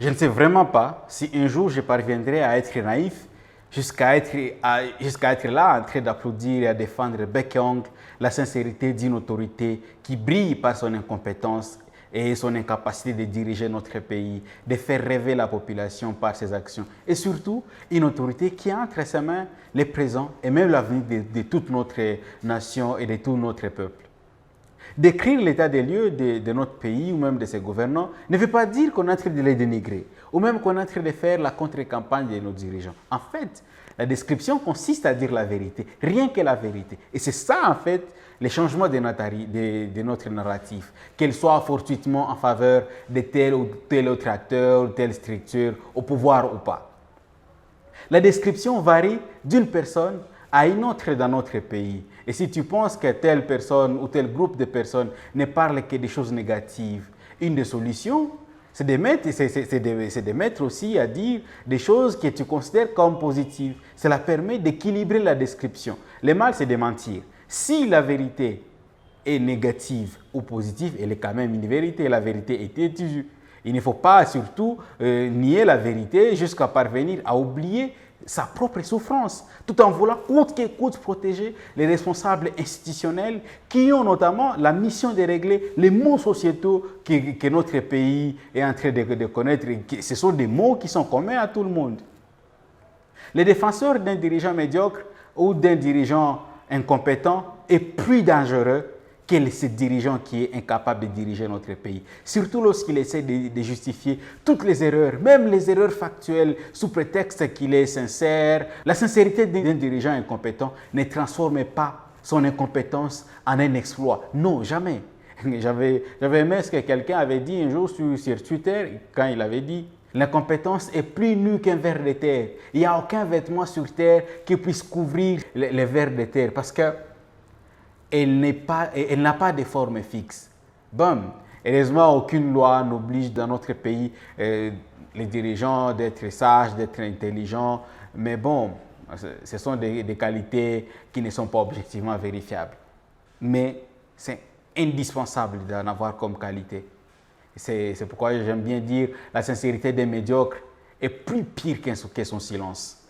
Je ne sais vraiment pas si un jour je parviendrai à être naïf jusqu'à être là en train d'applaudir et à défendre bec et ongle la sincérité d'une autorité qui brille par son incompétence et son incapacité de diriger notre pays, de faire rêver la population par ses actions. Et surtout, une autorité qui a entre ses mains le présent et même l'avenir de toute notre nation et de tout notre peuple. Décrire l'état des lieux de notre pays ou même de ses gouvernants ne veut pas dire qu'on est en train de les dénigrer ou même qu'on est en train de faire la contre-campagne de nos dirigeants. En fait, la description consiste à dire la vérité, rien que la vérité. Et c'est ça, en fait, les changements de notre narratif, qu'elle soit fortuitement en faveur de tel ou tel autre acteur, ou telle structure, au pouvoir ou pas. La description varie d'une personne à une autre dans notre pays. Et si tu penses que telle personne ou tel groupe de personnes ne parle que des choses négatives, une des solutions, c'est de mettre aussi à dire des choses que tu considères comme positives. Cela permet d'équilibrer la description. Le mal, c'est de mentir. Si la vérité est négative ou positive, elle est quand même une vérité. La vérité est têtue. Il ne faut pas surtout nier la vérité jusqu'à parvenir à oublier sa propre souffrance, tout en voulant coûte que coûte protéger les responsables institutionnels qui ont notamment la mission de régler les maux sociétaux que notre pays est en train de connaître. Ce sont des maux qui sont communs à tout le monde. Les défenseurs d'un dirigeant médiocre ou d'un dirigeant incompétent est plus dangereux que ce dirigeant qui est incapable de diriger notre pays. Surtout lorsqu'il essaie de justifier toutes les erreurs, même les erreurs factuelles, sous prétexte qu'il est sincère. La sincérité d'un dirigeant incompétent ne transforme pas son incompétence en un exploit. Non, jamais. J'avais aimé ce que quelqu'un avait dit un jour sur Twitter, quand il avait dit « L'incompétence est plus nue qu'un ver de terre. Il n'y a aucun vêtement sur terre qui puisse couvrir les vers de terre. » Parce que elle n'a pas de forme fixe. Bon, heureusement, aucune loi n'oblige dans notre pays les dirigeants d'être sages, d'être intelligents, mais bon, ce sont des qualités qui ne sont pas objectivement vérifiables. Mais c'est indispensable d'en avoir comme qualité. C'est pourquoi j'aime bien dire la sincérité des médiocres est plus pire que son silence.